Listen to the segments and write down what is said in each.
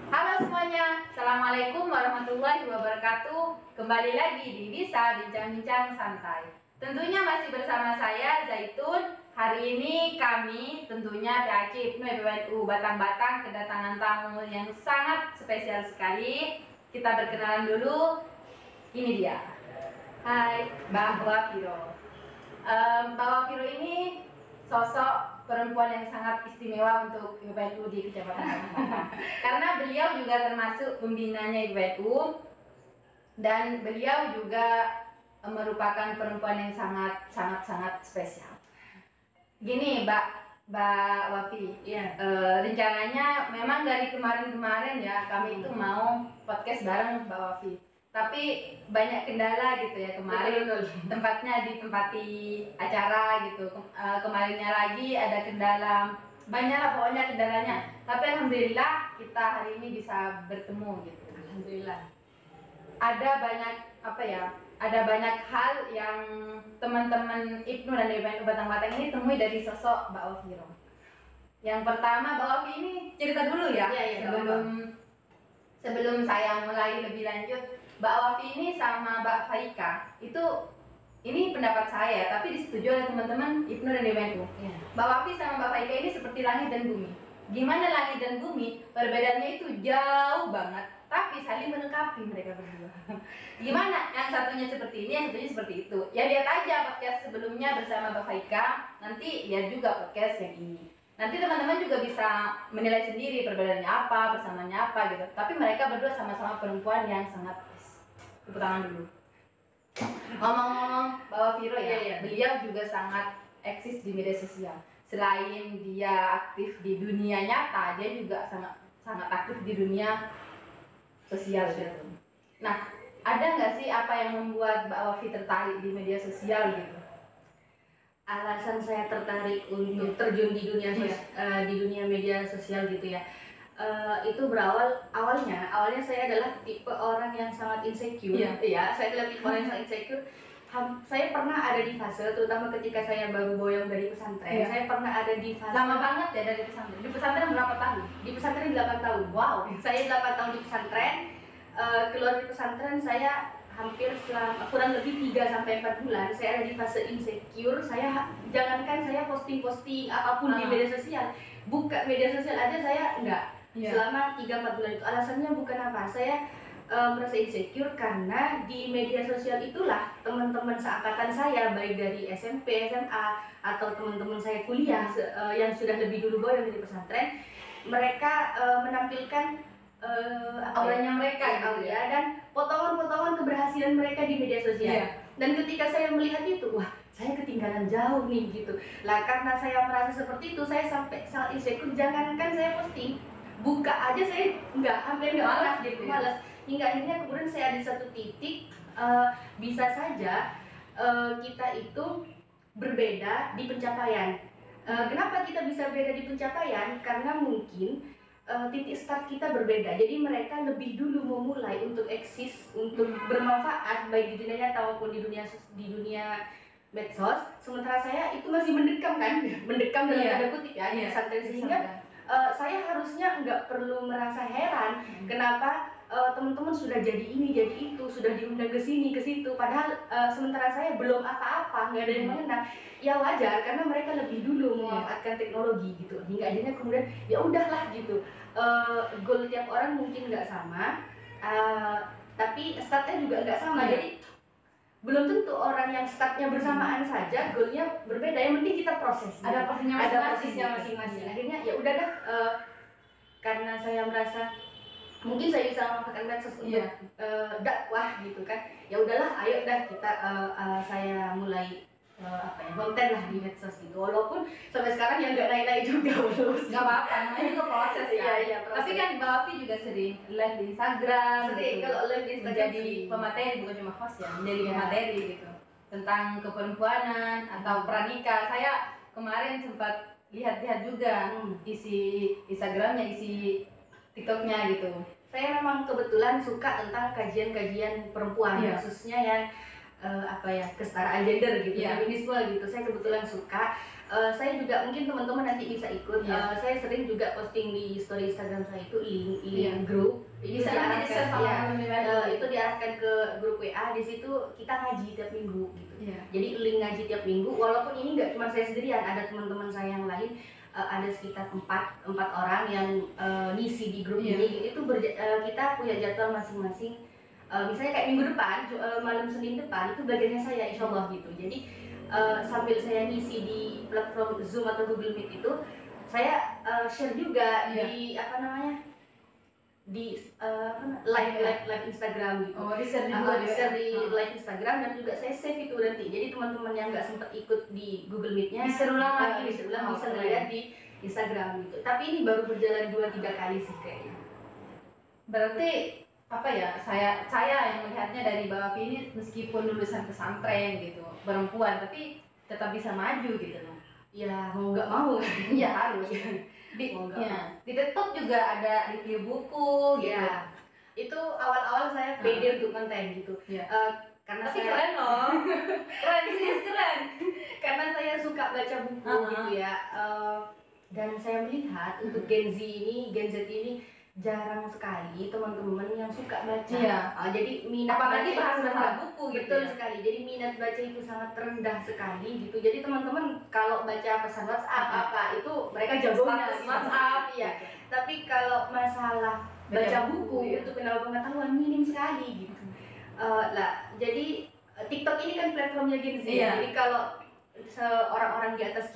Halo semuanya, Assalamualaikum warahmatullahi wabarakatuh. Kembali lagi di Bisa Bincang-Bincang Santai. Tentunya masih bersama saya Zaitun. Hari ini kami tentunya PAC IPNU PBNU Batang-Batang kedatangan tamu yang sangat spesial sekali. Kita berkenalan dulu. Ini dia. Hai, Mbak Wafiro. Mbak Wafiro ini sosok perempuan yang sangat istimewa untuk IPNU di Kecamatan Batang. Karena beliau juga termasuk pembinanya IPNU dan beliau juga merupakan perempuan yang sangat spesial. Gini, Mbak Wafi, rencananya memang dari kemarin-kemarin ya kami itu mau podcast bareng Mbak Wafi. Tapi banyak kendala gitu ya kemarin. Tempatnya ditempati acara gitu. Kemarinnya lagi ada kendala, banyak lah pokoknya kendalanya. Tapi alhamdulillah kita hari ini bisa bertemu gitu. Alhamdulillah. Ada banyak ada banyak hal yang teman-teman IPNU dan IPNU Batang-Batang ini temui dari sosok Mbak Wafiro. Yang pertama, Mbak Wafi ini cerita dulu ya, sebelum saya mulai lebih lanjut. Mbak Wafi ini sama Mbak Faika itu, ini pendapat saya tapi disetujui oleh teman-teman IPNU dan IPNU. Mbak Wafi sama Mbak Faika ini seperti langit dan bumi. Gimana langit dan bumi? Perbedaannya itu jauh banget, tapi saling melengkapi mereka berdua. Gimana? Yang satunya seperti ini, yang satunya seperti itu. Ya lihat aja podcast sebelumnya bersama Mbak Faika, nanti lihat juga podcast yang ini. Nanti teman-teman juga bisa menilai sendiri perbedaannya apa, persamaannya apa gitu. Tapi mereka berdua sama-sama perempuan yang sangat tepuk tangan dulu. Ngomong-ngomong Mbak Wafiro ya, beliau juga sangat eksis di media sosial. Selain dia aktif di dunia nyata, dia juga sangat aktif di dunia sosial gitu. Nah, ada nggak sih apa yang membuat Mbak Wafi tertarik di media sosial gitu? Alasan saya tertarik untuk terjun di dunia media sosial gitu ya, itu awalnya saya adalah tipe orang yang sangat insecure. Saya adalah tipe orang yang sangat insecure. Saya pernah ada di fase, terutama ketika saya baru boyong dari pesantren. Saya pernah ada di fase lama banget ya dari pesantren. Di pesantren berapa tahun? Di pesantren 8 tahun. Wow. Saya 8 tahun di pesantren. Keluar dari pesantren saya hampir kurang lebih 3-4 bulan saya ada di fase insecure. Jangankan saya posting apapun di media sosial, buka media sosial aja saya enggak. Selama 3-4 bulan itu alasannya bukan apa, saya merasa insecure karena di media sosial itulah teman-teman seangkatan saya, baik dari SMP, SMA atau teman-teman saya kuliah yang sudah lebih dulu boyong dari pesantren, mereka menampilkan auranya mereka gitu ya, dan potongan-potongan keberhasilan mereka di media sosial. Dan ketika saya melihat itu, wah, saya ketinggalan jauh nih gitu lah. Karena saya merasa seperti itu, saya sampai sangat insecure. Jangankan saya posting, buka aja saya hampir nggak malas gitu, malas. Hingga akhirnya kemudian saya ada satu titik, bisa saja kita itu berbeda di pencapaian. Kenapa kita bisa beda di pencapaian? Karena mungkin titik start kita berbeda. Jadi mereka lebih dulu memulai untuk eksis, untuk bermanfaat baik di dunia nyata maupun di dunia medsos. Sementara saya itu masih mendekam dalam tanda kutip ya, di pesantren, sehingga saya harusnya nggak perlu merasa heran kenapa teman-teman sudah jadi ini, jadi itu, sudah diundang ke sini, ke situ, padahal sementara saya belum apa-apa, nggak ada yang mengenal. Ya wajar, karena mereka lebih dulu memanfaatkan teknologi gitu. Hingga akhirnya kemudian ya udahlah gitu. Goal tiap orang mungkin nggak sama, tapi startnya juga nggak sama. Jadi belum tentu orang yang startnya bersamaan saja goalnya berbeda. Yang penting kita proses. Ada prosesnya masing-masing. Akhirnya ya udah dah, karena saya merasa mungkin saya bisa memanfaatkan medsos untuk dakwah gitu kan. Ya udahlah, ayo dah kita saya mulai konten lah di medsos gitu. Walaupun sampai sekarang yang nggak naik-naik juga belum. Nggak apa-apa, namanya juga proses ya. Proses. Tapi kan Mbak Wafi juga sering live di Instagram. Sering gitu. Kalau live di Instagram menjadi pemateri, bukan cuma host ya, menjadi pemateri gitu tentang keperempuanan atau pranikah. Saya kemarin sempat lihat-lihat juga isi Instagramnya, isi TikToknya gitu. Saya memang kebetulan suka tentang kajian-kajian perempuan, khususnya yang kesetaraan gender gitu, Iya. feminisme gitu. Saya kebetulan suka. Saya juga mungkin teman-teman nanti bisa ikut. Iya. Saya sering juga posting di story Instagram saya itu link Iya. grup. Ini Bisa nanti di-share sama ya, teman-teman. itu diarahkan ke grup WA. Di situ kita ngaji tiap minggu gitu. Iya. Jadi link ngaji tiap minggu. Walaupun ini nggak cuma saya sendirian, ada teman-teman saya yang lain. Ada sekitar empat orang yang ngisi di grup Iya. ini. Itu kita punya jadwal masing-masing. Misalnya kayak minggu depan, malam Senin depan itu bagiannya saya, insya Allah gitu. Jadi sambil saya ngisi di platform Zoom atau Google Meet itu, saya share juga Iya. di live Instagram gitu. Oh, di-share Share di live Instagram, dan juga saya save itu nanti. Jadi teman-teman yang nggak sempat ikut di Google Meet-nya Di-share ulang lagi. bisa ngeliat di Instagram gitu. Tapi ini baru berjalan 2-3 kali sih kayaknya. Berarti apa ya, saya yang melihatnya dari Mbak Wafi ini meskipun lulusan pesantren gitu, perempuan, tapi tetap bisa maju gitu loh. Ya mau nggak mau. Iya harus. Mau nggak mau. Di TikTok juga ada review buku gitu. Ya, itu awal-awal saya pede untuk konten gitu. Iya. Karena Tapi saya keren loh. Keren sih, keren. karena saya suka baca buku gitu ya. Dan saya melihat untuk Gen Z ini jarang sekali teman-teman yang suka baca. Iya. Jadi minat Apalagi baca bahas itu masalah buku gitu. betul Ya. sekali. Jadi minat baca itu sangat rendah sekali gitu. Jadi teman-teman kalau baca pesan WhatsApp itu mereka jagonya Status gitu. WhatsApp. Iya. Tapi kalau masalah baca buku ya. untuk kenal pengetahuan minim sekali gitu. Jadi TikTok ini kan platformnya Gen Z. Iya. Jadi kalau orang-orang di atas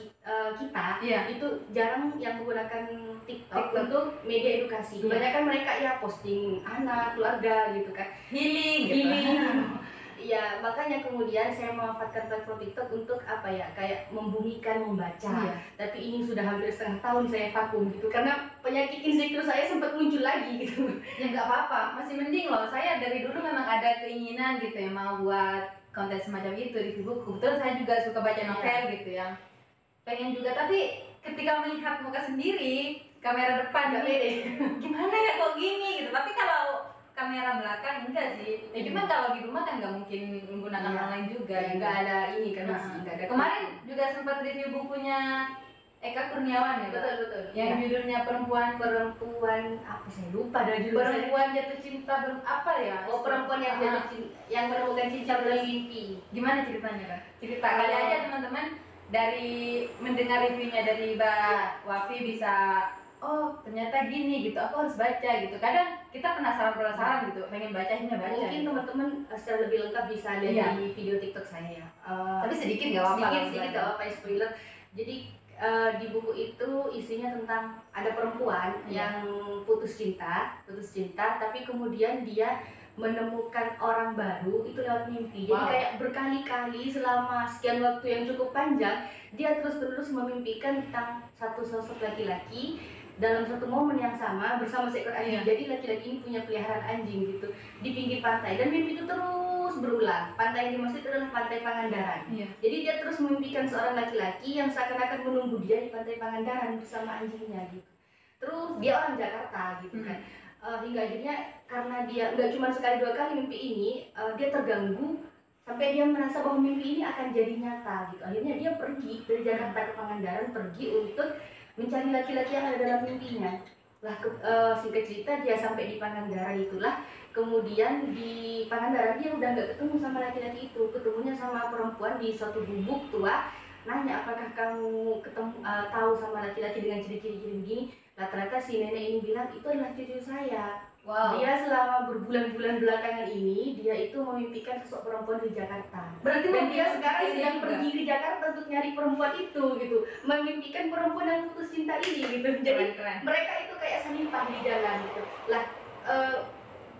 kita Iya. itu jarang yang menggunakan TikTok untuk media edukasi. Kebanyakan mereka ya posting anak, keluarga gitu kan. Healing gitu. Healing. Iya, makanya kemudian saya memanfaatkan platform TikTok untuk kayak membumikan membaca. Iya. Tapi ini sudah hampir setengah tahun saya vakum gitu karena penyakit insecure saya sempat muncul lagi gitu. Ya nggak apa-apa, masih mending loh. Saya dari dulu memang ada keinginan gitu ya, mau buat konten semacam itu di buku. Kebetulan saya juga suka baca novel gitu ya. Pengen juga, tapi ketika melihat muka sendiri, kamera depan Nggak pede. gimana ya kok gini gitu. Tapi kalau kamera belakang enggak sih. Ya cuma kalau di rumah kan nggak mungkin menggunakan orang lain juga. Ya, gitu. nggak ada ini kan masih nggak ada. Kemarin juga sempat review bukunya Eka Kurniawan ya, Mbak? betul. Yang judulnya perempuan Apa saya lupa dari judul saya. perempuan jatuh cinta apa ya? Perempuan yang jatuh cinta, yang menemukan cinta dalam mimpi. Gimana ceritanya, Kak? Cerita kali aja teman-teman dari mendengar reviewnya dari Mbak Wafi bisa, oh ternyata gini gitu, aku harus baca gitu. Kadang kita penasaran gitu, pengen bacainnya baca. Mungkin gitu. teman-teman secara lebih lengkap bisa lihat Iya. di video TikTok saya ya. Tapi sedikit nggak apa-apa. Sedikit nggak apa-apa ya, spoiler. Jadi di buku itu isinya tentang ada perempuan yang putus cinta, tapi kemudian dia menemukan orang baru itu lewat mimpi. Jadi kayak berkali-kali selama sekian waktu yang cukup panjang dia terus-menerus memimpikan tentang satu sosok laki-laki dalam satu momen yang sama bersama seekor anjing. Jadi laki-laki ini punya peliharaan anjing gitu di pinggir pantai, dan mimpi itu terus berulang. Pantai yang dimaksud adalah pantai Pangandaran. Jadi dia terus memimpikan seorang laki-laki yang seakan-akan menunggu dia di pantai Pangandaran bersama anjingnya gitu. Terus dia orang Jakarta gitu kan. Hingga akhirnya karena dia nggak cuma sekali dua kali mimpi ini, dia terganggu sampai dia merasa bahwa mimpi ini akan jadi nyata gitu. Akhirnya dia pergi dari Jakarta ke Pangandaran, pergi untuk mencari laki-laki yang ada dalam mimpinya. Lah singkat cerita dia sampai di Pangandaran itulah, kemudian di Pangandaran dia udah nggak ketemu sama laki-laki itu, ketemunya sama perempuan di suatu gubuk tua. Nanya, apakah kamu tahu sama laki-laki dengan ciri-ciri begini? Lah ternyata si nenek ini bilang itu adalah cucu saya. Wow. Dia selama berbulan-bulan belakangan ini dia itu memimpikan sosok perempuan di Jakarta. Berarti Dan dia sekarang ini sedang juga pergi ke Jakarta untuk nyari perempuan itu gitu, memimpikan perempuan yang putus cinta ini gitu. Jadi keren. mereka itu kayak selimpah di jalan gitu. Lah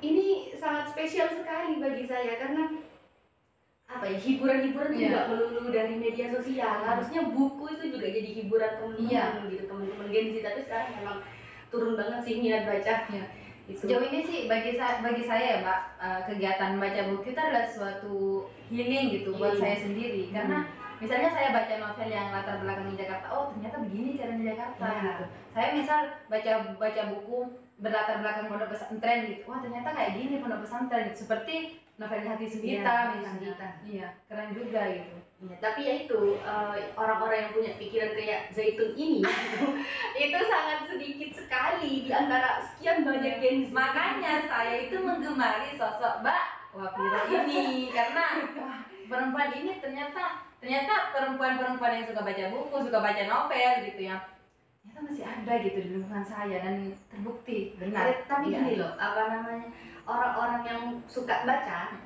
ini sangat spesial sekali bagi saya karena apa ya, hiburan-hiburan itu nggak melulu dari media sosial. Harusnya buku itu juga jadi hiburan teman-teman gitu, teman-teman Gen Z. Tapi sekarang memang turun banget sih minat baca. Sejauh ini sih bagi saya ya Mbak, kegiatan baca buku itu adalah suatu healing gitu buat saya sendiri. Karena misalnya saya baca novel yang latar belakang di Jakarta, oh ternyata begini cara di Jakarta gitu. Saya misal baca buku berlatar belakang pondok pesantren gitu, wah ternyata kayak gini pondok pesantren gitu. Seperti novel Hati Sugita Iya, misalnya. Sugita. Iya, keren juga gitu. Ya, tapi ya itu orang-orang yang punya pikiran kayak Zaitun ini itu sangat sedikit sekali di antara sekian banyak Gen Z. Makanya saya itu menggemari sosok Mbak Wafira ini karena wah, perempuan ini ternyata perempuan-perempuan yang suka baca buku, suka baca novel gitu ya. Ternyata masih ada gitu di lingkungan saya dan terbukti benar. Tapi Iya. gini loh, apa namanya, orang-orang yang suka baca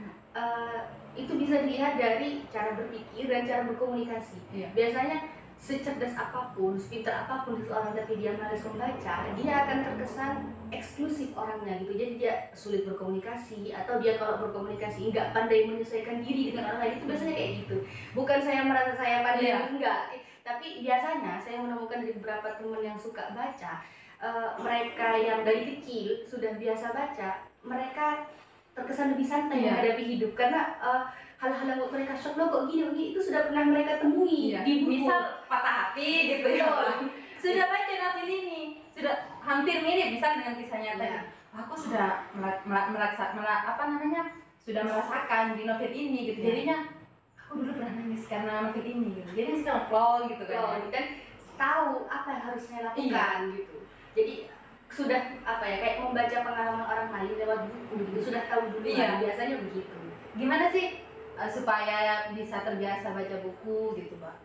itu bisa dilihat dari cara berpikir dan cara berkomunikasi. Iya. Biasanya secerdas apapun, sepintar apapun seseorang tapi dia malas membaca, dia akan terkesan eksklusif orangnya gitu. Jadi dia sulit berkomunikasi, atau dia kalau berkomunikasi nggak pandai menyesuaikan diri dengan orang lain, itu biasanya kayak gitu. Bukan saya merasa saya pandai, Iya. enggak, tapi biasanya saya menemukan dari beberapa teman yang suka baca, mereka yang dari kecil sudah biasa baca, mereka terkesan lebih santai Iya. menghadapi hidup karena hal-hal yang buat mereka shock, loh kok gini itu sudah pernah mereka temui Iya. di buku. Misal patah hati gitu ya. Betul. Sudah baca novel ini, sudah hampir mirip misal dengan kisah nyata. Iya. Aku sudah sudah merasakan di novel ini gitu. Iya. Jadinya aku dulu pernah nangis karena novel ini gitu. Jadi sekarang plong gitu kan. Loh, kan tahu apa yang harus saya lakukan gitu. Jadi sudah kayak membaca pengalaman orang lain lewat buku gitu, sudah tahu dulu. Iya. Biasanya begitu. Gimana sih supaya bisa terbiasa baca buku gitu, Pak?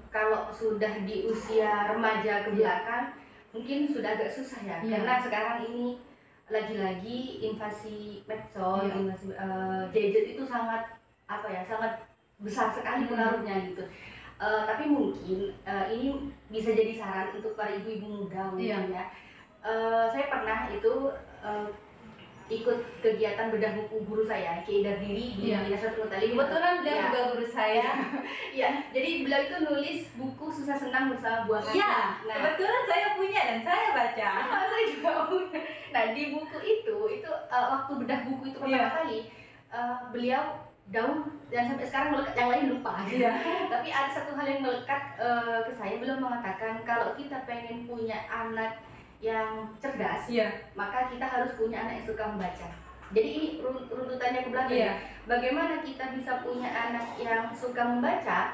Kalau sudah di usia remaja ke belakang mungkin sudah agak susah ya. Iya. Karena sekarang ini lagi-lagi invasi medsos, Iya. invasi gadget itu sangat sangat besar sekali pengaruhnya gitu. Tapi mungkin ini bisa jadi saran untuk para ibu-ibu muda mungkin ya. Saya pernah itu ikut kegiatan bedah buku guru saya, Ki Dardiri di Dinas Pendidikan Tali. Kebetulan beliau Iya. juga guru saya. Iya, jadi beliau itu nulis buku Susah Senang Bersama Buah Hati. Iya, Nah, kebetulan saya punya dan saya baca. saya juga punya. Nah, di buku itu waktu bedah buku itu pertama kali, beliau daun dan sampai sekarang melekat, yang lain lupa. Iya. Tapi ada satu hal yang melekat ke saya. Beliau mengatakan kalau kita pengen punya anak yang cerdas, maka kita harus punya anak yang suka membaca. Jadi ini runtutannya ke belakang. Iya. Bagaimana kita bisa punya anak yang suka membaca?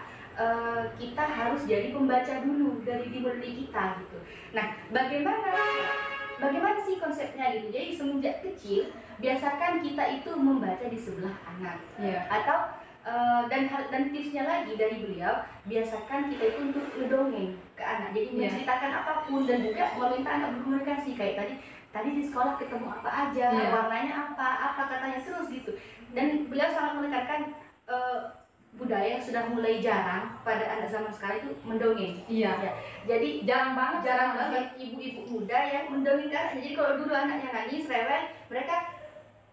Kita harus jadi pembaca dulu dari diri kita gitu. Nah, bagaimana sih konsepnya gitu? Jadi semenjak kecil biasakan kita itu membaca di sebelah anak. Iya. Atau dan tipsnya lagi dari beliau, biasakan kita itu untuk ngedongeng ke anak. Jadi menceritakan apapun dan juga meminta anak berkomunikasi kayak tadi di sekolah ketemu apa aja, warnanya apa katanya terus gitu. Dan beliau sangat menekankan budaya yang sudah mulai jarang pada anak zaman sekarang itu mendongeng. Iya. Ya. Jadi Jarang banget ibu-ibu muda yang mendongeng ke anaknya. Jadi kalau dulu anaknya nangis rewel, mereka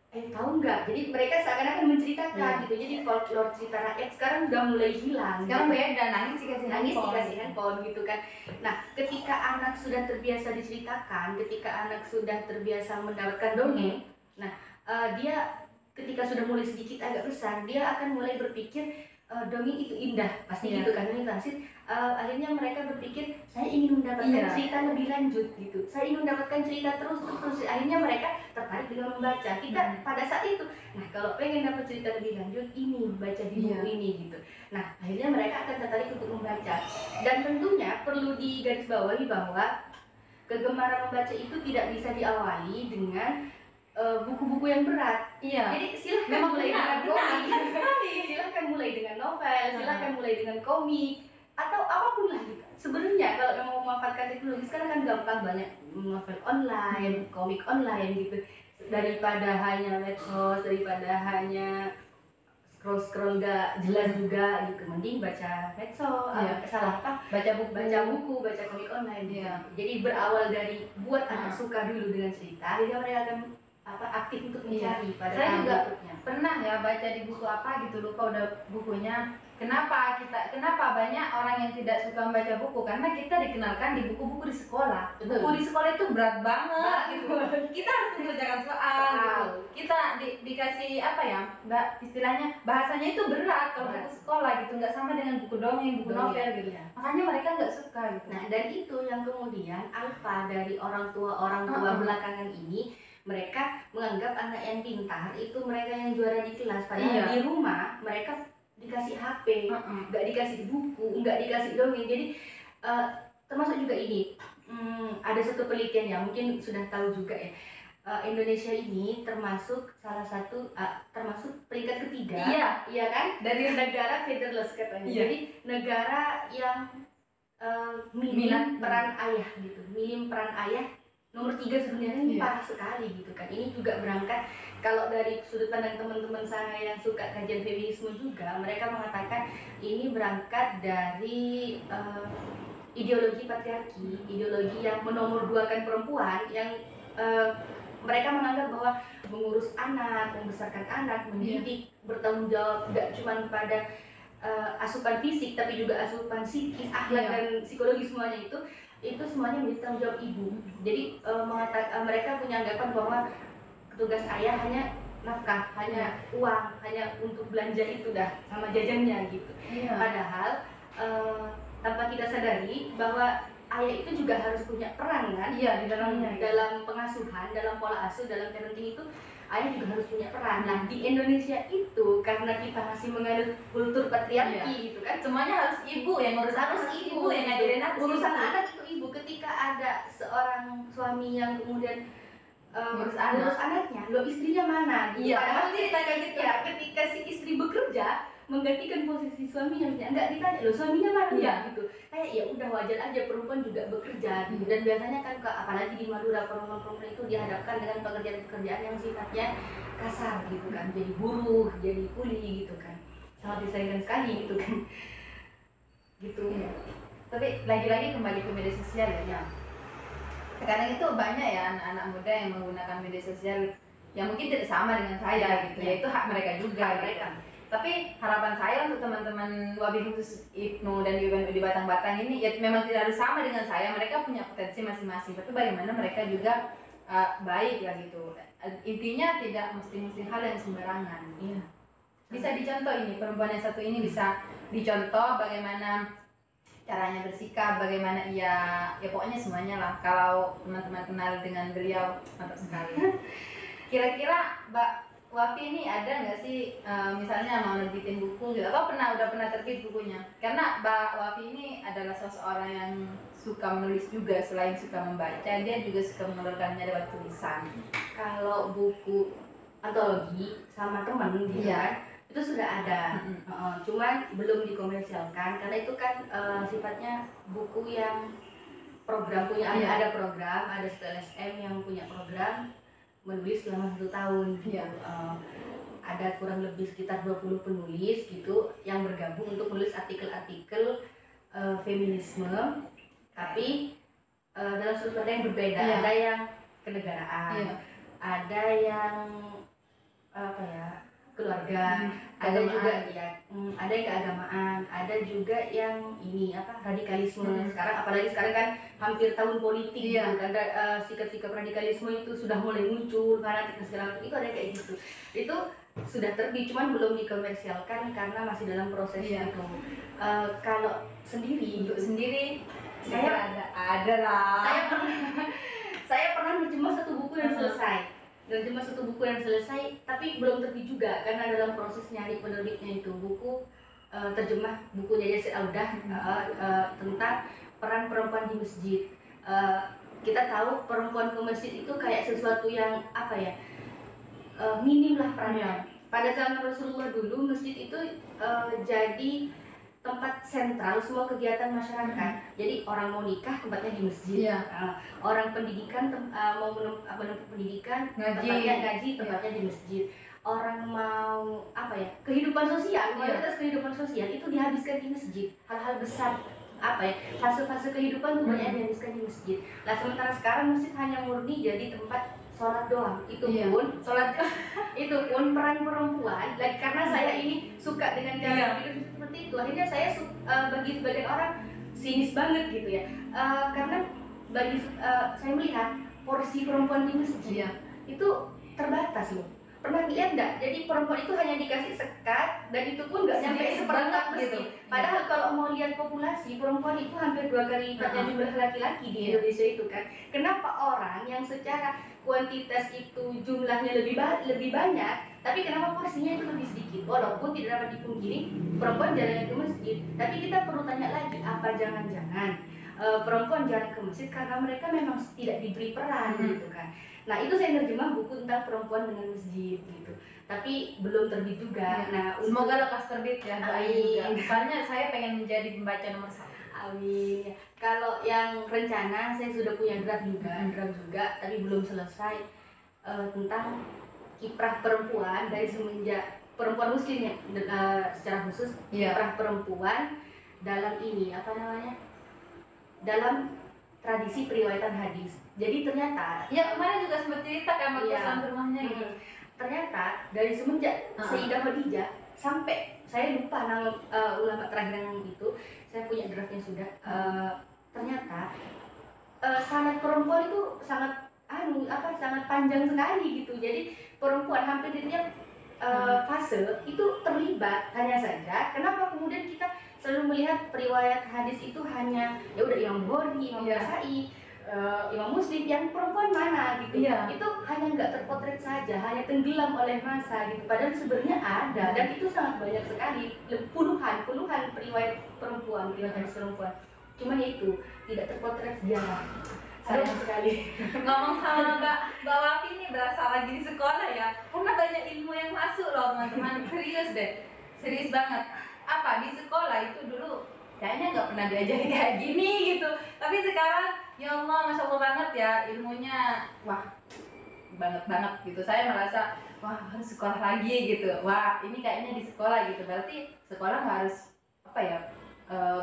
tahu nggak? Jadi mereka seakan-akan menceritakan gitu. Jadi folklore cerita rakyat sekarang udah mulai hilang. Sekarang gitu. beda, nangis dikasih handphone gitu kan. Nah, ketika anak sudah terbiasa diceritakan, ketika anak sudah terbiasa mendapatkan dongeng, nah dia ketika sudah mulai sedikit agak besar, dia akan mulai berpikir dongeng itu indah, pasti gitu kan, ini klasik. Akhirnya mereka berpikir saya ingin mendapatkan cerita lebih lanjut gitu, saya ingin mendapatkan cerita terus. Akhirnya mereka tertarik dengan membaca. Kita pada saat itu, nah kalau pengen dapat cerita lebih lanjut, ini baca di buku ini gitu. Nah akhirnya mereka akan tertarik untuk membaca. Dan tentunya perlu digarisbawahi bahwa kegemaran membaca itu tidak bisa diawali dengan buku-buku yang berat. Iya. Jadi silahkan Memang mulai dengan komik, silahkan mulai dengan novel, silahkan mulai dengan komik atau apapun lah gitu. Sebenarnya kalau memang memanfaatkan teknologi sekarang kan gampang, banyak novel online, komik online gitu. Daripada hanya medsos, daripada hanya scroll gak jelas juga gitu, mending baca medsos, baca buku, baca komik online gitu. Jadi berawal dari buat anak suka dulu dengan cerita, akhirnya mereka akan aktif untuk mencari pada saya juga berikutnya. pernah ya baca di buku apa gitu, lupa udah bukunya. Kenapa banyak orang yang tidak suka membaca buku? Karena kita dikenalkan di buku-buku di sekolah. Betul. Buku di sekolah itu berat banget gitu. Kita harus mengerjakan soal gitu. Kita dikasih istilahnya bahasanya itu berat kalau buku sekolah gitu, nggak sama dengan buku dongeng, buku novel gitu. Makanya mereka nggak suka gitu. Nah, dan itu yang kemudian alfa dari orang tua belakangan ini, mereka menganggap anak yang pintar itu mereka yang juara di kelas, padahal Iya. di rumah mereka dikasih HP, nggak dikasih buku, nggak dikasih dongeng. Jadi termasuk juga ini, ada satu penelitian ya, mungkin sudah tahu juga ya, Indonesia ini termasuk salah satu termasuk peringkat ketiga, iya kan, dari negara fatherless katanya. Iya. Jadi negara yang minim peran ayah gitu, minim peran ayah nomor 3 sebenarnya. Ini parah sekali gitu kan. Ini juga berangkat, kalau dari sudut pandang teman-teman saya yang suka kajian feminisme juga, mereka mengatakan ini berangkat dari ideologi patriarki, ideologi yang menomorduakan perempuan, yang mereka menganggap bahwa mengurus anak, membesarkan anak, mendidik, bertanggung jawab tidak cuma pada asupan fisik tapi juga asupan psikis, akhlak dan psikologi, semuanya itu semuanya menjadi tanggung jawab ibu. Jadi mereka punya anggapan bahwa tugas ayah hanya nafkah, hanya uang, hanya untuk belanja itu dah sama jajannya gitu. Padahal tanpa kita sadari bahwa ayah itu juga harus punya peran kan, di dalamnya, dalam pengasuhan, dalam pola asuh, dalam parenting itu ayah juga harus punya peran. Nah di Indonesia itu karena kita masih menganut kultur patriarki gitu kan, semuanya harus ibu yang ngurus, harus ibu yang ngajarin anak. Urusan anak itu ibu. Ketika ada seorang suami yang kemudian ngurus anaknya, lo istrinya mana? Gitu. Padahal pasti ditanya gitu. Ya, ketika si istri bekerja menggantikan posisi suaminya, enggak ditanya lo suaminya mana, gitu. Kayak ya udah wajar aja, perempuan juga bekerja gitu. Dan biasanya kan apalagi di Madura, perempuan-perempuan itu dihadapkan dengan pekerjaan-pekerjaan yang sifatnya kasar gitu kan, jadi buruh, jadi kuli gitu kan, sangat disayangkan sekali gitu kan. Gitu. Tapi lagi-lagi kembali ke media sosial ya. Sekarang itu banyak ya anak-anak muda yang menggunakan media sosial yang mungkin tidak sama dengan saya gitu, yaitu hak mereka juga gitu. Tapi harapan saya untuk teman-teman Wabi khusus Ibnu dan di Batang-Batang ini ya memang tidak harus sama dengan saya, mereka punya potensi masing-masing, tapi bagaimana mereka juga baik lah gitu. Intinya tidak mesti hal yang sembarangan. Bisa dicontoh, ini perempuan yang satu ini bisa dicontoh bagaimana caranya bersikap, bagaimana ya pokoknya semuanya lah. Kalau teman-teman kenal dengan beliau, mantap sekali. Kira-kira Mbak Wafi ini ada nggak sih misalnya mau nerbitin buku gitu, atau udah pernah terbit bukunya? Karena Mbak Wafi ini adalah seseorang yang suka menulis juga, selain suka membaca, dia juga suka mengeluarkannya lewat tulisan. Kalau buku antologi sama teman gitu kan, itu sudah ada, cuman belum dikomersialkan karena itu kan sifatnya buku yang program, punya ada program, ada satu LSM yang punya program menulis selama 1 tahun gitu. Ada kurang lebih sekitar 20 penulis gitu yang bergabung untuk menulis artikel-artikel feminisme, tapi dalam sudut pandang yang berbeda. Ada yang kenegaraan, ada yang keluarga, ada juga ada yang keagamaan, ada juga yang ini radikalisme. Apalagi sekarang kan hampir tahun politik gitu kan, sikap-sikap radikalisme itu sudah mulai muncul, fanatik segala macam, itu ada kayak gitu. Itu sudah terbit, cuman belum dikomersialkan karena masih dalam proses itu. Kalau sendiri saya ada lah. Saya pernah menerjemah satu buku yang selesai. Tapi belum terbit juga karena dalam proses nyari penerbitnya itu. Buku terjemah bukunya Yasir Audah tentang peran perempuan di masjid. Kita tahu perempuan ke masjid itu kayak sesuatu yang minim lah perannya. Pada zaman Rasulullah dulu masjid itu jadi tempat sentral semua kegiatan masyarakat. Jadi orang mau nikah tempatnya di masjid, orang pendidikan mau menempuh pendidikan ngaji tempatnya di masjid. Orang mau kehidupan sosial, kualitas kehidupan sosial itu dihabiskan di masjid. Hal-hal besar fase-fase kehidupan tuh banyak dihabiskan di masjid. Nah sementara sekarang masjid hanya murni jadi tempat sholat doang. Itu pun peran perempuan. Karena saya ini suka dengan cara pikir seperti itu, akhirnya saya bagi sebagian orang sinis banget gitu ya. Karena bagi saya melihat porsi perempuan di masjid itu terbatas loh. Pernah lihat nggak? Jadi perempuan itu hanya dikasih sekat dan itu pun nggak sampai Sedikit seperempat banget mesin. gitu. Padahal kalau mau lihat populasi perempuan itu hampir 2 kali lipatnya jumlah laki-laki di Indonesia itu kan. Kenapa orang yang secara kuantitas itu jumlahnya lebih banyak, tapi kenapa porsinya itu lebih sedikit? Walaupun tidak dapat dipungkiri perempuan jalan ke masjid, tapi kita perlu tanya lagi, apa jangan-jangan perempuan jalan ke masjid karena mereka memang tidak diberi peran gitu kan. Nah itu saya nerjemah buku tentang perempuan dengan masjid gitu, tapi belum terbit juga. Nah Semoga lekas terbit ya, doain juga. Soalnya saya pengen menjadi pembaca nomor 1. Amin. Kalau yang rencana saya sudah punya draft juga, tapi belum selesai, tentang kiprah perempuan dari semenjak perempuan muslim ya, secara khusus kiprah perempuan dalam ini apa namanya, dalam tradisi periwayatan hadis. Jadi ternyata Ya kemarin juga sempat cerita kan waktu sampai rumahnya gitu. Ternyata dari semenjak Sayyidah Khadijah sampai saya lupa nama ulama terakhir yang itu, saya punya draftnya sudah. Ternyata sanad perempuan itu sangat sangat panjang sekali gitu. Jadi perempuan hampir di tiap fase itu terlibat. Hanya saja kenapa kemudian kita selalu melihat periwayat hadis itu hanya ya udah Imam Bukhari, Imam Nasa'i, Imam Muslim, yang perempuan mana gitu. Itu hanya nggak terpotret saja, hanya tenggelam oleh masa gitu. Padahal sebenarnya ada, dan itu sangat banyak sekali, puluhan periwayat perempuan, periwayat hadis perempuan. Cuman itu tidak terpotret sejarah. Sayang sekali. Ngomong sama Mbak Wafi ini berasa lagi di sekolah ya, karena banyak ilmu yang masuk loh teman-teman. Serius deh, serius banget. Apa di sekolah itu dulu kayaknya nggak pernah diajari kayak gini gitu, tapi sekarang ya Allah, masya Allah banget ya ilmunya. Wah, banget gitu. Saya merasa wah harus sekolah lagi gitu. Wah ini kayaknya di sekolah gitu, berarti sekolah nggak harus apa ya,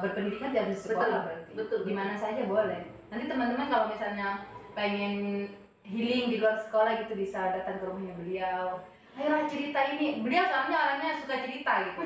berpendidikan di harus sekolah. Betul. Di mana saja boleh. Nanti teman-teman kalau misalnya pengen healing di luar sekolah gitu bisa datang ke rumahnya beliau. Ayolah cerita ini, beliau soalnya orangnya suka cerita gitu.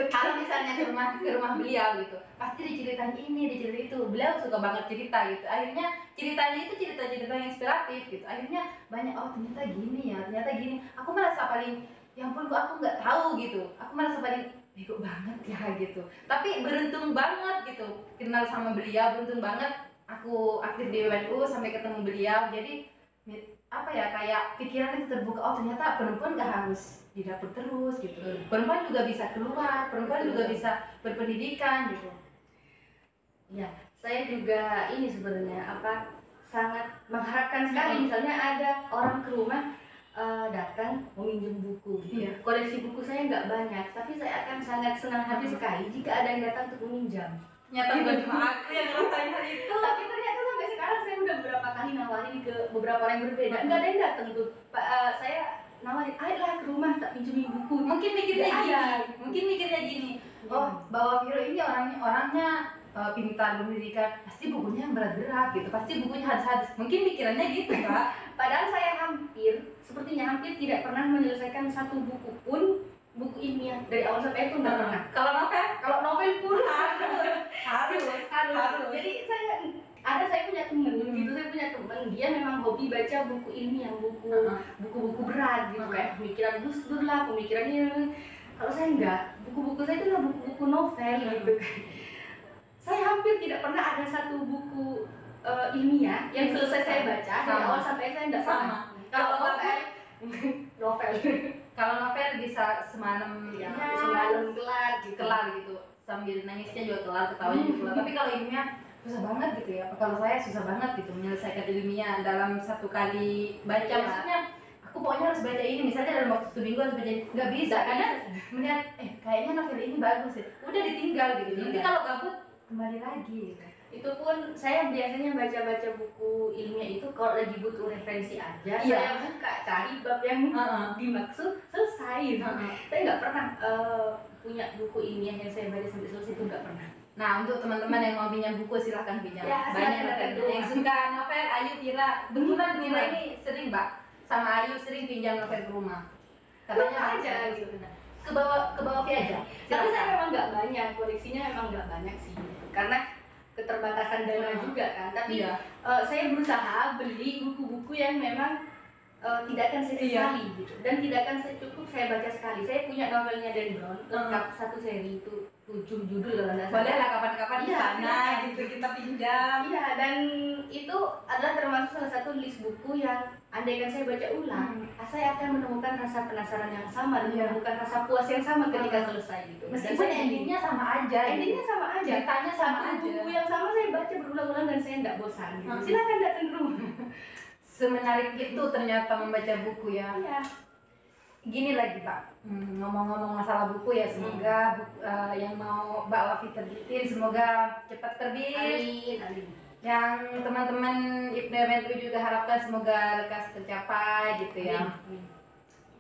Kalau misalnya ke rumah beliau gitu, pasti diceritain ini, diceritain itu. Beliau suka banget cerita gitu. Akhirnya ceritanya itu cerita-cerita yang inspiratif gitu. Akhirnya banyak, oh ternyata gini ya, ternyata gini. Aku merasa paling, ya ampun kok aku nggak tahu gitu. Aku merasa paling bego banget ya gitu. Tapi beruntung banget gitu kenal sama beliau, beruntung banget aku aktif di WNU sampai ketemu beliau. Jadi apa ya, kayak pikiran itu terbuka, oh ternyata perempuan gak harus di dapur terus gitu. Perempuan juga bisa keluar, perempuan juga bisa berpendidikan gitu. Ya, saya juga ini sebenarnya sangat mengharapkan sekali misalnya ada orang ke rumah datang meminjam buku gitu. Koleksi buku saya nggak banyak, tapi saya akan sangat senang hati sekali jika ada yang datang untuk meminjam. Nyata bukan cuma aku yang ngerasain hal itu. Tapi ternyata sampai sekarang saya udah beberapa kali nawarin ke beberapa orang yang berbeda, nggak ada yang datang tuh. Saya nawarin, ayolah ke rumah tak pinjemin buku. Mungkin mikirnya gini, oh bahwa Viro ini orangnya pintar, berpendidikan, pasti bukunya yang berat-berat gitu, pasti bukunya hadis-hadis. Mungkin pikirannya gitu Kak. Padahal saya sepertinya hampir tidak pernah menyelesaikan satu buku pun, buku ilmiah dari awal sampai itu nggak pernah. Kalau novel pun harus. Jadi saya punya temen gitu, dia memang hobi baca buku ilmiah, buku-buku berat gitu, kayak pemikiran Gus Dur lah, pemikiran ini. Kalau saya enggak, buku-buku saya itu adalah buku-buku novel gitu kan. Saya hampir tidak pernah ada satu buku ilmiah yang selesai saya baca dari awal sampai saya enggak pernah. Kalau novel kalau novel bisa semalam kelar gitu, sambil nangisnya juga kelar, ketawanya juga kelar. Tapi kalau ilmiah susah banget gitu ya. Kalau saya susah banget gitu menyelesaikan ilmiah dalam satu kali baca. Maksudnya aku pokoknya harus baca ini, misalnya dalam waktu 1 minggu harus baca ini. Nggak bisa, karena melihat kayaknya novel ini bagus ya, udah ditinggal gitu. Nanti kalau gabut kembali lagi gitu. Itu pun saya biasanya baca buku ilmiah itu kalau lagi butuh referensi aja, saya buka cari bab yang dimaksud, selesai. Saya nggak pernah punya buku ilmiah yang saya baca sampai selesai, itu nggak pernah. Nah, untuk teman-teman yang mau pinjam buku silahkan pinjam. Banyak novel yang suka novel, Ayu, Vira. Kebetulan Vira ini sering Mbak sama Ayu sering pinjam novel ke rumah. Katanya aja gitu. Ke bawah aja. Tapi saya memang nggak banyak, koleksinya memang nggak banyak sih, karena keterbatasan dana juga kan. Tapi saya berusaha beli buku-buku yang memang tidak akan saya sesali gitu, dan tidak akan saya cukup saya baca sekali. Saya punya novelnya Dan Brown lengkap satu seri itu 7 judul kalau nggak salah. Boleh lah kapan-kapan di sana gitu kita pinjam. Iya, dan itu adalah termasuk salah satu list buku yang andaikan saya baca ulang, saya akan menemukan rasa penasaran yang sama, menemukan rasa puas yang sama ketika selesai gitu. Meskipun endingnya sama aja. Endingnya sama aja. Ceritanya sama aja. Buku yang sama saya baca berulang-ulang dan saya tidak bosan. Gitu. Silakan datang ke rumah. Semenarik itu ternyata membaca buku ya. Iya. Gini lagi Pak, ngomong-ngomong masalah buku ya, semoga yang mau Mbak Wafi terbitin semoga cepat terbit. Amin. Yang teman-teman IPNU juga harapkan semoga lekas tercapai gitu ya.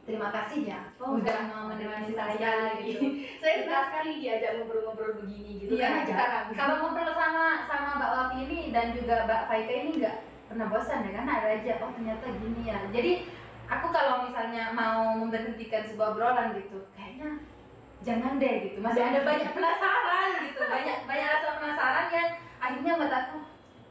Terima kasih ya udah mau menemani saya gitu. Saya senang sekali diajak ngobrol-ngobrol begini gitu. Iya, jarang. kalau ngobrol sama Mbak Wafi ini dan juga Mbak Faika ini nggak pernah bosan ya, karena ada aja oh ternyata gini ya. Jadi aku kalau misalnya mau memberhentikan sebuah obrolan gitu, kayaknya jangan deh gitu. Masih ada banyak penasaran gitu, banyak rasa penasaran yang akhirnya buat aku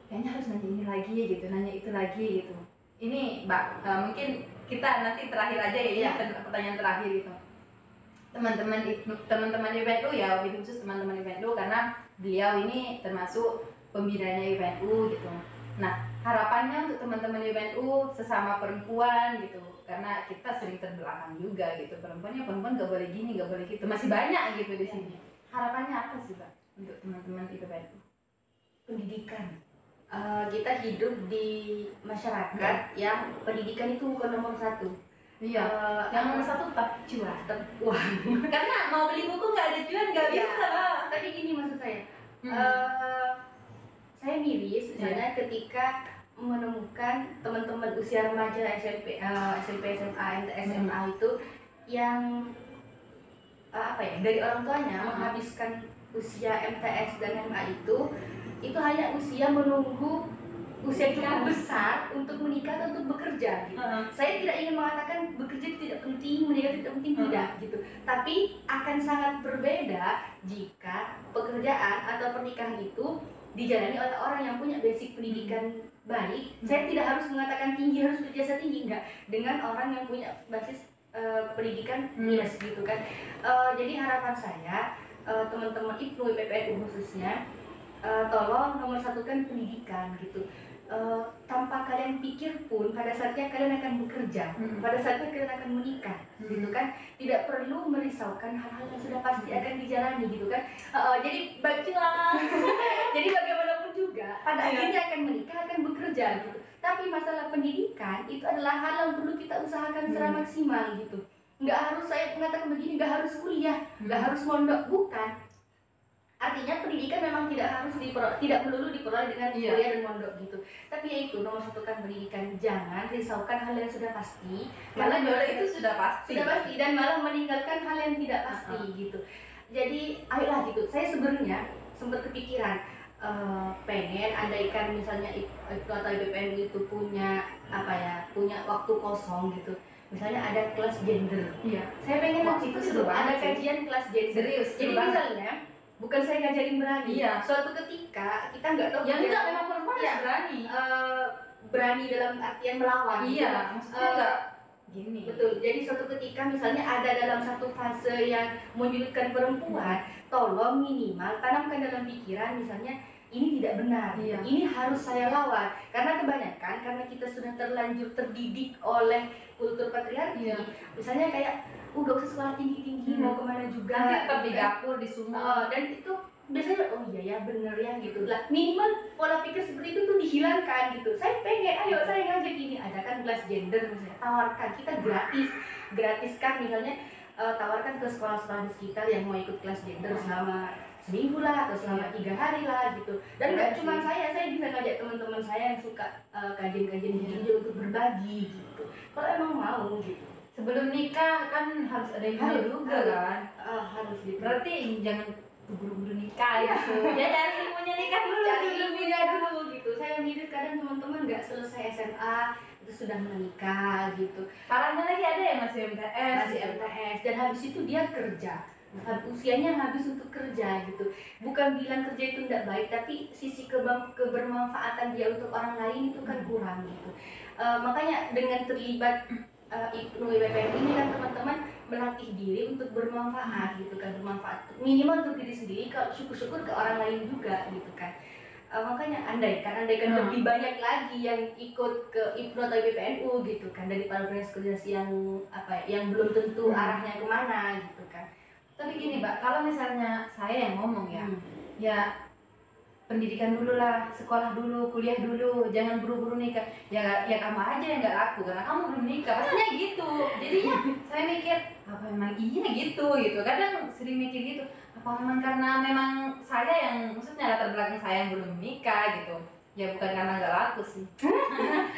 kayaknya harus nanya ini lagi gitu, nanya itu lagi gitu. Ini Mbak, mungkin kita nanti terakhir aja ya, pertanyaan terakhir gitu. Teman-teman IPNU ya, lebih khusus teman-teman IPNU karena beliau ini termasuk pembinanya IPNU gitu. Nah, harapannya untuk teman-teman IPNU sesama perempuan gitu, karena kita sering terbelakang juga gitu, perempuan gak boleh gini, gak boleh gitu, masih banyak gitu di sini. Harapannya apa sih Pak untuk teman-teman IPNU? Pendidikan. Kita hidup di masyarakat yang pendidikan itu bukan nomor satu. Iya. Yang nomor satu tetap cuan. Uang. Karena mau beli buku nggak ada cuan nggak bisa. Tapi gini maksud saya. Saya miris misalnya ketika menemukan teman-teman usia remaja SMP, SMA, SMA itu yang dari orang tuanya menghabiskan usia MTS dan MA itu hanya usia menunggu usia cukup besar untuk menikah atau untuk bekerja gitu. Saya tidak ingin mengatakan bekerja tidak penting, menikah tidak penting, tidak gitu. Tapi akan sangat berbeda jika pekerjaan atau pernikahan itu dijalani oleh orang yang punya basic pendidikan baik. Saya tidak harus mengatakan tinggi, harus berjasa tinggi, enggak. Dengan orang yang punya basis pendidikan minus gitu kan. Jadi harapan saya teman-teman IPNU, IPPNU khususnya, tolong nomor satukan pendidikan gitu. Tanpa kalian pikir pun pada saatnya kalian akan bekerja, pada saatnya kalian akan menikah gitu kan. Tidak perlu merisaukan hal-hal yang sudah pasti akan dijalani gitu kan. Jadi jadi bagaimanapun juga pada akhirnya akan menikah, akan bekerja gitu. Tapi masalah pendidikan itu adalah hal yang perlu kita usahakan secara maksimal gitu. Nggak harus, saya mengatakan begini, nggak harus kuliah, nggak harus mondok, bukan. Artinya pendidikan memang tidak melulu diperoleh dengan kuliah dan mondok gitu. Tapi ya itu, nomor satukan pendidikan, jangan risaukan hal yang sudah pasti. Karena jodoh itu sudah pasti. Sudah pasti, dan malah meninggalkan hal yang tidak pasti gitu. Jadi ayolah gitu. Saya sebenarnya sempat kepikiran pengen andaikan misalnya IPNU atau IPPNU itu punya punya waktu kosong gitu. Misalnya ada kelas gender. Saya pengen waktu itu ada kajian kelas gender. Serius. Jadi misalnya bukan saya ngajarin berani. Suatu ketika kita nggak tahu. Ya enggak, memang perempuan harus berani. Berani dalam artian melawan. Maksudnya enggak gini. Betul. Jadi suatu ketika misalnya ada dalam satu fase yang menyudutkan perempuan, tolong minimal tanamkan dalam pikiran misalnya ini tidak benar. Ini harus saya lawan. Karena kebanyakan karena kita sudah terlanjur terdidik oleh kultur patriarki. Misalnya kayak gak usah sekolah tinggi-tinggi, mau kemana juga, nanti tetap di dapur, di sumur. Dan itu biasanya oh iya ya bener ya gitu lah. Minimal pola pikir seperti itu tuh dihilangkan gitu. Saya pengen, ayo saya ngajak ini, adakan kelas gender misalnya, tawarkan, kita gratiskan misalnya, tawarkan ke sekolah-sekolah di sekitar yang mau ikut kelas gender selama seminggu lah atau selama 3 hari lah gitu. Dan nggak cuma saya bisa ngajak teman-teman saya yang suka kajian-kajian begini untuk berbagi gitu. Kalau emang mau gitu. Sebelum nikah kan harus ada yang juga kan. Harus gitu. Berarti jangan buru-buru nikah gitu. Ya cari ilmunya nikah dulu. Cari ilmunya dulu gitu. Saya mirip kadang teman-teman nggak selesai SMA itu sudah menikah gitu. Parahnya lagi ada yang masih MTS dan habis itu dia kerja. Usianya habis untuk kerja gitu. Bukan bilang kerja itu tidak baik, tapi sisi kebermanfaatan dia untuk orang lain itu kan kurang gitu. Makanya dengan terlibat Ibnu IPPN ini kan teman-teman melatih diri untuk bermanfaat gitu kan, bermanfaat minimal untuk diri sendiri, kalau syukur-syukur ke orang lain juga gitu kan. Makanya andaikan lebih banyak lagi yang ikut ke IPNU atau IPPNU gitu kan, daripada organisasi yang yang belum tentu arahnya kemana gitu kan. Tapi gini Mbak, kalau misalnya saya yang ngomong ya pendidikan dulu lah, sekolah dulu, kuliah dulu, jangan buru-buru nikah. Ya kamu aja yang nggak laku karena kamu belum nikah, pastinya gitu. Jadinya saya mikir apa memang iya gitu. Kadang sering mikir gitu, apa memang karena memang saya yang maksudnya latar belakang saya yang belum nikah gitu. Ya bukan karena nggak laku sih.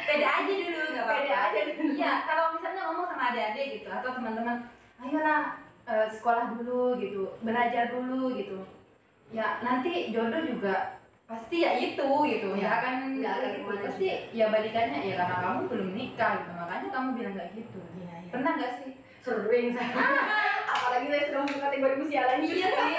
Pede aja dulu, nggak apa-apa. Pede aja dulu. Iya, kalau misalnya ngomong sama adik-adik gitu atau teman-teman, ayolah sekolah dulu gitu, belajar dulu gitu. Ya nanti jodoh juga pasti ya itu gitu ya akan nggak akan gitu. kemana Pasti juga. ya balikannya ya karena kamu belum nikah gitu, makanya kamu bilang kayak gitu. Iya. Pernah nggak sih? Sering saya. Apalagi saya sudah masuk kategori usia lagi. Iya sih,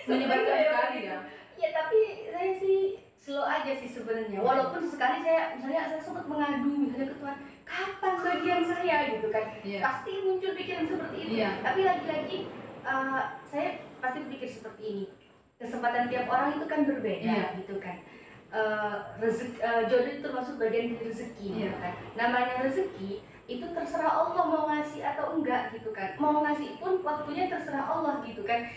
menyebalkan sekali ya. Iya, tapi saya sih slow aja sih sebenarnya. Walaupun sekali saya sempat mengadu misalnya ke Tuhan, kapan bagian saya gitu kan. Iya. Pasti muncul pikiran seperti itu. Iya. Tapi lagi-lagi saya pasti berpikir seperti ini. Kesempatan tiap orang itu kan berbeda gitu kan. Jodoh itu termasuk bagian dari rezeki gitu kan. Namanya rezeki itu terserah Allah mau ngasih atau enggak gitu kan. Mau ngasih pun waktunya terserah Allah gitu kan.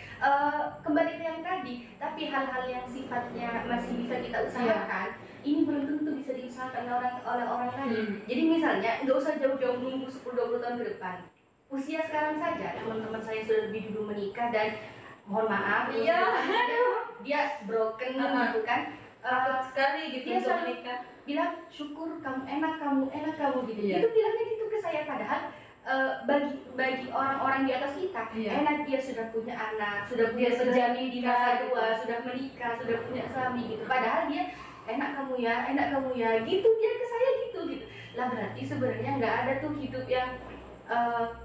Kembali ke yang tadi, tapi hal-hal yang sifatnya masih bisa kita usahakan, ini belum tentu bisa diusahakan oleh orang lain. Jadi misalnya nggak usah jauh-jauh nunggu 10-20 tahun ke depan. Usia sekarang saja teman-teman saya sudah lebih dulu menikah dan mohon maaf dia broken gitu kan. Takut sekali gitu dia untuk selalu menikah. bilang syukur kamu enak kamu gitu. Iya. Itu bilangnya gitu ke saya, padahal bagi orang-orang di atas kita enak, dia sudah punya anak, sudah punya penjamin di masa tua, sudah menikah, sudah punya suami gitu. Padahal dia enak kamu ya gitu, dia ke saya gitu lah. Berarti sebenarnya nggak ada tuh hidup yang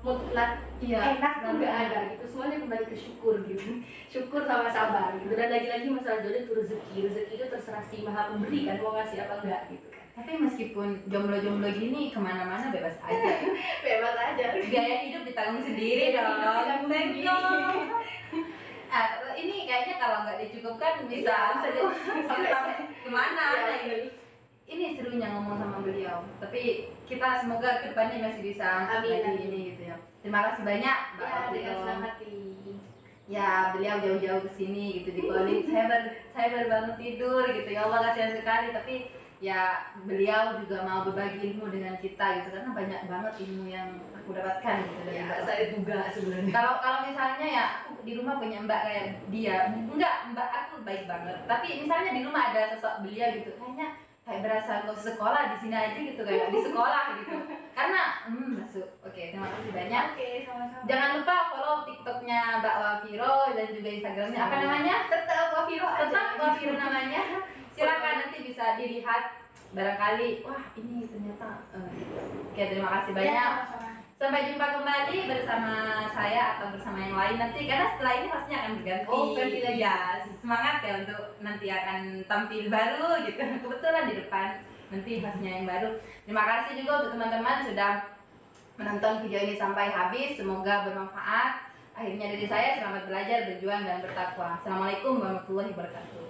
mutlak enak tuh nggak ada gitu. Semuanya kembali ke syukur gitu, syukur sama sabar gitu. Dan lagi-lagi masalah jodoh itu rezeki itu terserah si maha pemberi kan, mau ngasih apa enggak gitu kan. Tapi meskipun jomblo-jomblo gini kemana-mana bebas aja. Bebas aja, Gaya hidup ditanggung sendiri dong. Ini kayaknya kalau nggak dicukupkan bisa sampai kemana? Ini serunya ngomong sama beliau. Tapi kita semoga kedepannya masih bisa lagi ini gitu ya. Terima kasih banyak Mbak Alviro. Ya beliau jauh-jauh ke sini gitu di calling. Saya baru bangun tidur gitu ya Allah, kasihan sekali. Tapi ya beliau juga mau berbagi ilmu dengan kita gitu, karena banyak banget ilmu yang aku dapatkan gitu dari Mbak. Saya juga sebenarnya. Kalau misalnya ya aku di rumah punya Mbak kayak dia, enggak, Mbak aku baik banget. Tapi misalnya di rumah ada sosok beliau gitu, kayaknya kayak berasa nggak usah sekolah, di sini aja gitu, kayak di sekolah gitu. Karena masuk. Oke, terima kasih banyak. Oke, sama-sama. Jangan lupa follow TikToknya Mbak Alviro dan juga Instagramnya. Apa namanya? Tetap Alviro namanya. Silakan nanti bisa dilihat. Barangkali wah ini ternyata. Oke, terima kasih banyak. Sampai jumpa kembali bersama saya atau bersama yang lain nanti, karena setelah ini hostnya akan berganti. Ganti lagi. Ya, semangat ya untuk nanti akan tampil baru gitu. Kebetulan di depan nanti hostnya yang baru. Terima kasih juga untuk teman-teman sudah menonton video ini sampai habis. Semoga bermanfaat. Akhirnya dari saya, selamat belajar, berjuang dan bertakwa. Assalamualaikum warahmatullahi wabarakatuh.